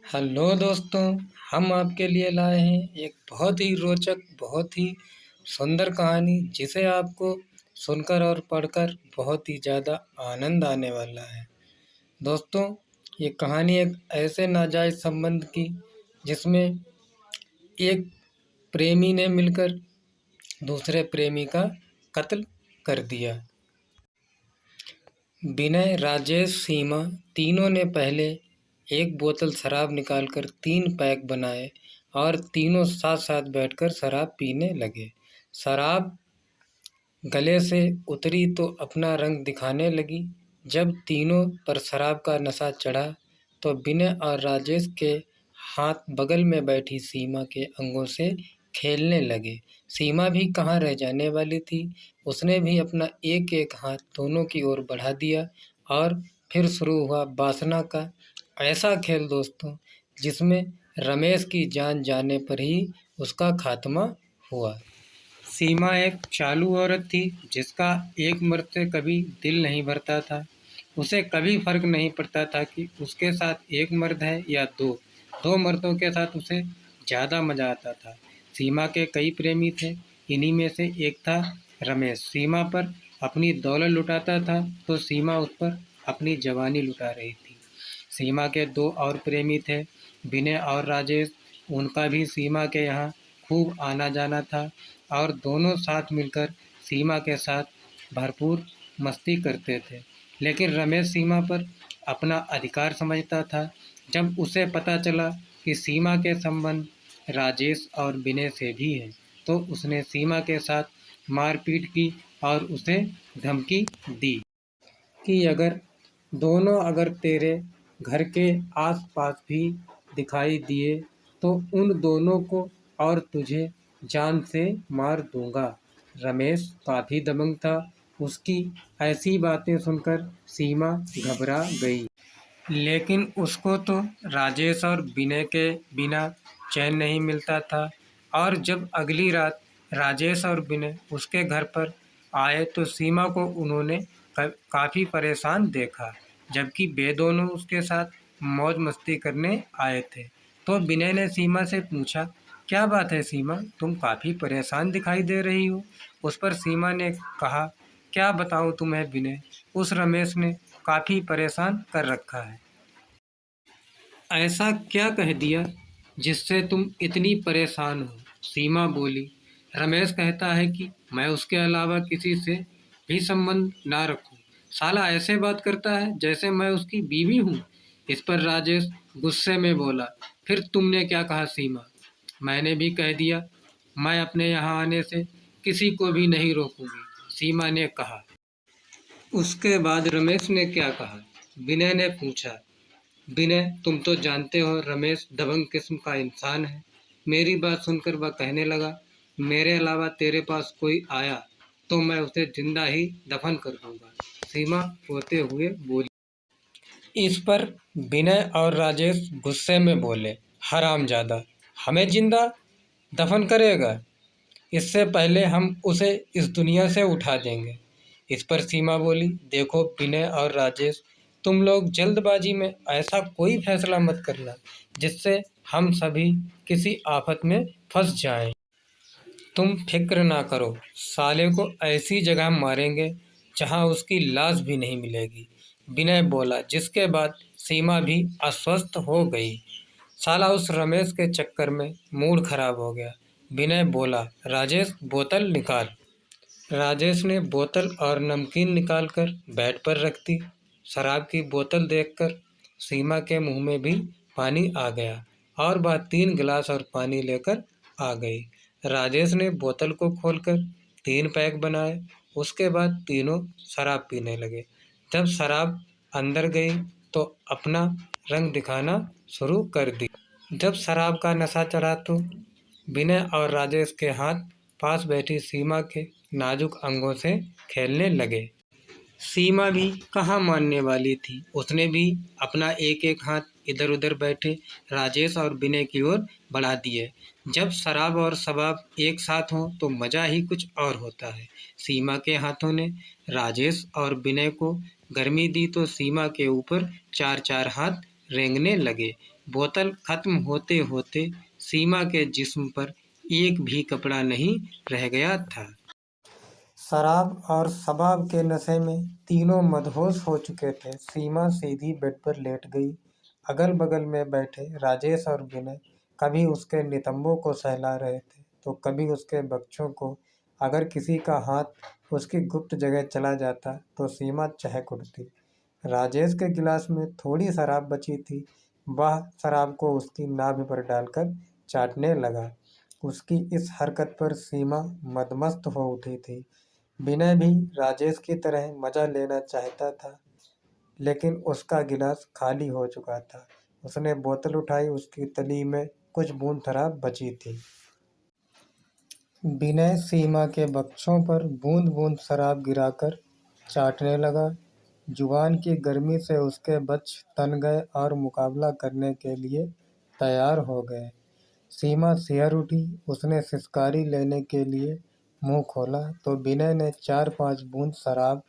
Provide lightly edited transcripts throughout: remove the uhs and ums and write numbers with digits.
Hello दोस्तों, हम आपके लिए लाए हैं एक बहुत ही रोचक, बहुत ही सुंदर कहानी जिसे आपको सुनकर और पढ़कर बहुत ही ज़्यादा आनंद आने वाला है। दोस्तों, ये कहानी एक ऐसे नाजायज़ संबंध की जिसमें एक प्रेमी ने मिलकर दूसरे प्रेमी का कत्ल कर दिया। विनय, राजेश, सीमा तीनों ने पहले एक बोतल शराब निकालकर 3 पैक बनाए और तीनों साथ-साथ बैठकर शराब पीने लगे। शराब गले से उतरी तो अपना रंग दिखाने लगी। जब तीनों पर शराब का नशा चढ़ा तो विनय और राजेश के हाथ बगल में बैठी सीमा के अंगों से खेलने लगे। सीमा भी कहाँ रह जाने वाली थी। उसने भी अपना एक-एक हाथ दोनों की ओर बढ़ा दिया और फिर शुरू हुआ वासना का ऐसा खेल दोस्तों, जिसमें रमेश की जान जाने पर ही उसका खात्मा हुआ। सीमा एक चालू औरत थी जिसका एक मर्द से कभी दिल नहीं भरता था। उसे कभी फर्क नहीं पड़ता था कि उसके साथ एक मर्द है या दो मर्दों के साथ उसे ज़्यादा मज़ा आता था। सीमा के कई प्रेमी थे, इन्हीं में से एक था रमेश। सीमा पर अपनी दौलत लुटाता था तो सीमा उस पर अपनी जवानी लुटा रही थी। सीमा के 2 और प्रेमी थे, विनय और राजेश। उनका भी सीमा के यहाँ खूब आना जाना था और दोनों साथ मिलकर सीमा के साथ भरपूर मस्ती करते थे। लेकिन रमेश सीमा पर अपना अधिकार समझता था। जब उसे पता चला कि सीमा के संबंध राजेश और विनय से भी हैं, तो उसने सीमा के साथ मारपीट की और उसे धमकी दी कि अगर तेरे घर के आस-पास भी दिखाई दिए तो उन दोनों को और तुझे जान से मार दूंगा। रमेश काफ़ी दबंग था। उसकी ऐसी बातें सुनकर सीमा घबरा गई। लेकिन उसको तो राजेश और विनय के बिना चैन नहीं मिलता था। और जब अगली रात राजेश और विनय उसके घर पर आए तो सीमा को उन्होंने काफ़ी परेशान देखा, जबकि वे दोनों उसके साथ मौज मस्ती करने आए थे। तो विनय ने सीमा से पूछा, क्या बात है सीमा, तुम काफ़ी परेशान दिखाई दे रही हो। उस पर सीमा ने कहा, क्या बताऊं तुम्हें विनय, उस रमेश ने काफ़ी परेशान कर रखा है। ऐसा क्या कह दिया जिससे तुम इतनी परेशान हो। सीमा बोली, रमेश कहता है कि मैं उसके अलावा किसी से भी संबंध ना रखूं। साला ऐसे बात करता है जैसे मैं उसकी बीवी हूँ। इस पर राजेश गुस्से में बोला, फिर तुमने क्या कहा सीमा। मैंने भी कह दिया, मैं अपने यहाँ आने से किसी को भी नहीं रोकूंगी, सीमा ने कहा। उसके बाद रमेश ने क्या कहा, विनय ने पूछा। विनय, तुम तो जानते हो रमेश दबंग किस्म का इंसान है। मेरी बात सुनकर वह कहने लगा, मेरे अलावा तेरे पास कोई आया तो मैं उसे जिंदा ही दफन कर दूंगा। सीमा रोते हुए बोली। इस पर विनय और राजेश गुस्से में बोले, हरामजादा, हमें जिंदा दफन करेगा। इससे पहले हम उसे इस दुनिया से उठा देंगे। इस पर सीमा बोली, देखो विनय और राजेश, तुम लोग जल्दबाजी में ऐसा कोई फैसला मत करना जिससे हम सभी किसी आफत में फंस जाएं। तुम फिक्र ना करो, साले को ऐसी जगह मारेंगे जहां उसकी लाश भी नहीं मिलेगी, विनय बोला, जिसके बाद सीमा भी अस्वस्थ हो गई। साला उस रमेश के चक्कर में मूड खराब हो गया। विनय बोला, राजेश बोतल निकाल। राजेश ने बोतल और नमकीन निकालकर बेड पर रख दी। शराब की बोतल देखकर सीमा के मुंह में भी पानी आ गया और वह 3 गिलास और पानी लेकर आ गई। राजेश ने बोतल को खोलकर 3 पैक बनाए। उसके बाद तीनों शराब पीने लगे। जब शराब अंदर गई तो अपना रंग दिखाना शुरू कर दी। जब शराब का नशा चढ़ा तो विनय और राजेश के हाथ पास बैठी सीमा के नाजुक अंगों से खेलने लगे। सीमा भी कहाँ मानने वाली थी। उसने भी अपना एक-एक हाथ इधर-उधर बैठे राजेश और विनय की ओर बढ़ा दिए। जब शराब और शबाब एक साथ हों तो मज़ा ही कुछ और होता है। सीमा के हाथों ने राजेश और विनय को गर्मी दी तो सीमा के ऊपर 4-4 हाथ रेंगने लगे। बोतल खत्म होते होते सीमा के जिस्म पर एक भी कपड़ा नहीं रह गया था। शराब और शबाब के नशे में तीनों मदहोश हो चुके थे। सीमा सीधी बेड पर लेट गई। अगल बगल में बैठे राजेश और विनय कभी उसके नितंबों को सहला रहे थे तो कभी उसके बच्चों को। अगर किसी का हाथ उसकी गुप्त जगह चला जाता तो सीमा चहक उठती। राजेश के गिलास में थोड़ी शराब बची थी। वह शराब को उसकी नाभि पर डालकर चाटने लगा। उसकी इस हरकत पर सीमा मदमस्त हो उठी थी। विनय भी राजेश की तरह मजा लेना चाहता था, लेकिन उसका गिलास खाली हो चुका था। उसने बोतल उठाई, उसकी तली में कुछ बूंद शराब बची थी। विनय सीमा के बक्सों पर बूंद बूंद शराब गिराकर चाटने लगा। जुबान की गर्मी से उसके बच्चे तन गए और मुकाबला करने के लिए तैयार हो गए। सीमा सिहर उठी। उसने सिसकारी लेने के लिए मुंह खोला तो विनय ने 4-5 बूंद शराब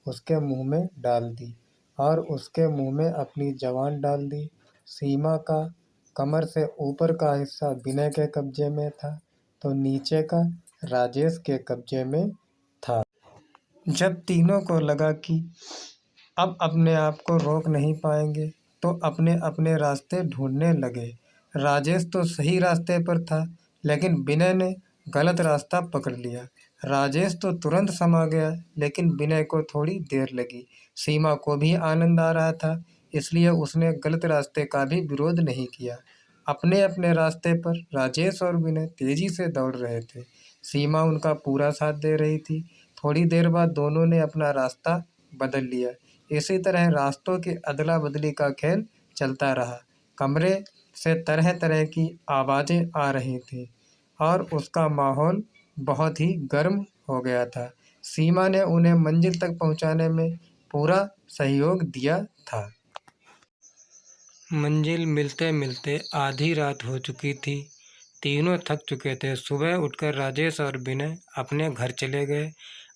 उसके मुंह में डाल दी और उसके मुंह में अपनी जबान डाल दी। सीमा का कमर से ऊपर का हिस्सा विनय के कब्जे में था तो नीचे का राजेश के कब्जे में था। जब तीनों को लगा कि अब अपने आप को रोक नहीं पाएंगे तो अपने अपने रास्ते ढूंढने लगे। राजेश तो सही रास्ते पर था, लेकिन विनय ने गलत रास्ता पकड़ लिया। राजेश तो तुरंत समा गया, लेकिन विनय को थोड़ी देर लगी। सीमा को भी आनंद आ रहा था, इसलिए उसने गलत रास्ते का भी विरोध नहीं किया। अपने अपने रास्ते पर राजेश और विनय तेजी से दौड़ रहे थे। सीमा उनका पूरा साथ दे रही थी। थोड़ी देर बाद दोनों ने अपना रास्ता बदल लिया। इसी तरह रास्तों की अदला बदली का खेल चलता रहा। कमरे से तरह तरह की आवाज़ें आ रही थीं और उसका माहौल बहुत ही गर्म हो गया था। सीमा ने उन्हें मंजिल तक पहुंचाने में पूरा सहयोग दिया था। मंजिल मिलते मिलते आधी रात हो चुकी थी। तीनों थक चुके थे। सुबह उठकर राजेश और विनय अपने घर चले गए।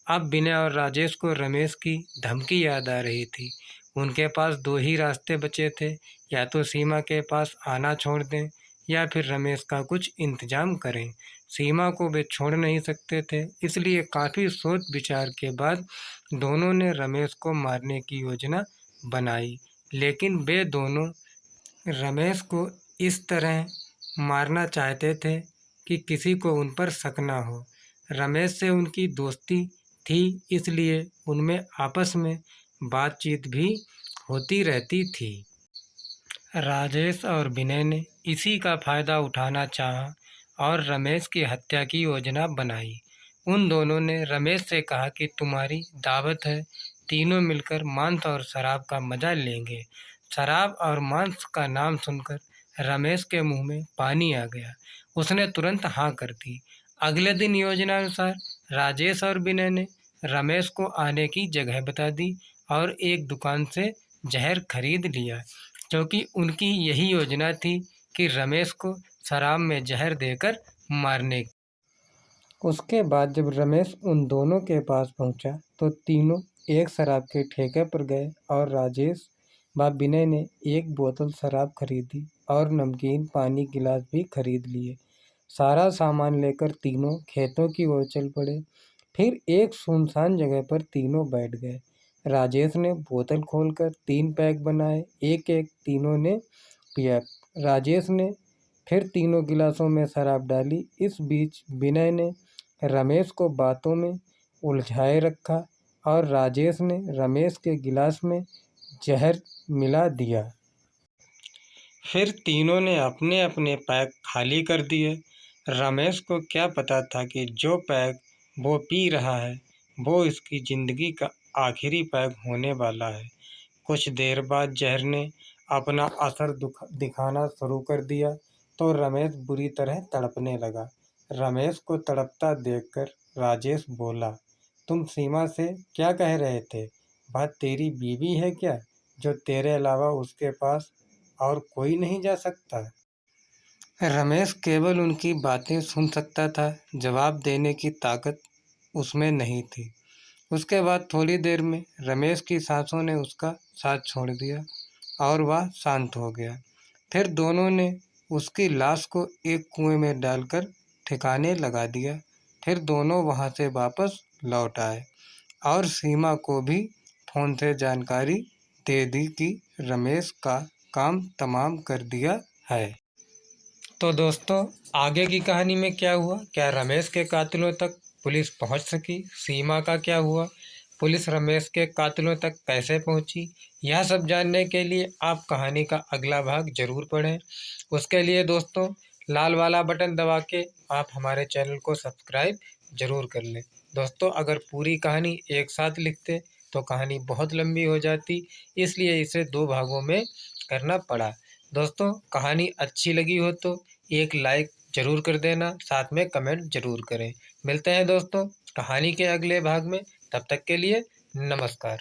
अब विनय और राजेश को रमेश की धमकी याद आ रही थी। उनके पास दो ही रास्ते बचे थे, या तो सीमा के पास आना छोड़ दें या फिर रमेश का कुछ इंतजाम करें। सीमा को वे छोड़ नहीं सकते थे, इसलिए काफ़ी सोच विचार के बाद दोनों ने रमेश को मारने की योजना बनाई। लेकिन वे दोनों रमेश को इस तरह मारना चाहते थे कि किसी को उन पर शक न हो। रमेश से उनकी दोस्ती थी, इसलिए उनमें आपस में बातचीत भी होती रहती थी। राजेश और विनय ने इसी का फायदा उठाना चाहा और रमेश की हत्या की योजना बनाई। उन दोनों ने रमेश से कहा कि तुम्हारी दावत है, तीनों मिलकर मांस और शराब का मजा लेंगे। शराब और मांस का नाम सुनकर रमेश के मुंह में पानी आ गया। उसने तुरंत हाँ कर दी। अगले दिन योजना अनुसार राजेश और विनय ने रमेश को आने की जगह बता दी और एक दुकान से जहर खरीद लिया, क्योंकि उनकी यही योजना थी कि रमेश को शराब में जहर देकर मारने की। उसके बाद जब रमेश उन दोनों के पास पहुंचा तो तीनों एक शराब के ठेके पर गए और राजेश व विनय ने एक बोतल शराब खरीदी और नमकीन पानी गिलास भी खरीद लिए। सारा सामान लेकर तीनों खेतों की ओर चल पड़े। फिर एक सुनसान जगह पर तीनों बैठ गए। राजेश ने बोतल खोलकर 3 पैक बनाए। एक एक तीनों ने पिया। राजेश ने फिर तीनों गिलासों में शराब डाली। इस बीच विनय ने रमेश को बातों में उलझाए रखा और राजेश ने रमेश के गिलास में जहर मिला दिया। फिर तीनों ने अपने अपने पैक खाली कर दिए। रमेश को क्या पता था कि जो पैक वो पी रहा है वो इसकी ज़िंदगी का आखिरी पैक होने वाला है। कुछ देर बाद जहर ने अपना असर दिखाना शुरू कर दिया तो रमेश बुरी तरह तड़पने लगा। रमेश को तड़पता देखकर राजेश बोला, तुम सीमा से क्या कह रहे थे? वह तेरी बीवी है क्या, जो तेरे अलावा उसके पास और कोई नहीं जा सकता? रमेश केवल उनकी बातें सुन सकता था, जवाब देने की ताकत उसमें नहीं थी। उसके बाद थोड़ी देर में रमेश की सांसों ने उसका साथ छोड़ दिया और वह शांत हो गया। फिर दोनों ने उसकी लाश को एक कुएं में डालकर ठिकाने लगा दिया। फिर दोनों वहां से वापस लौट आए और सीमा को भी फोन से जानकारी दे दी कि रमेश का काम तमाम कर दिया है। तो दोस्तों, आगे की कहानी में क्या हुआ? क्या रमेश के कातिलों तक पुलिस पहुंच सकी? सीमा का क्या हुआ? पुलिस रमेश के कातिलों तक कैसे पहुंची? यह सब जानने के लिए आप कहानी का अगला भाग जरूर पढ़ें। उसके लिए दोस्तों, लाल वाला बटन दबा के आप हमारे चैनल को सब्सक्राइब जरूर कर लें। दोस्तों, अगर पूरी कहानी एक साथ लिखते तो कहानी बहुत लंबी हो जाती, इसलिए इसे 2 भागों में करना पड़ा। दोस्तों, कहानी अच्छी लगी हो तो एक लाइक जरूर कर देना, साथ में कमेंट जरूर करें। मिलते हैं दोस्तों कहानी के अगले भाग में, तब तक के लिए नमस्कार।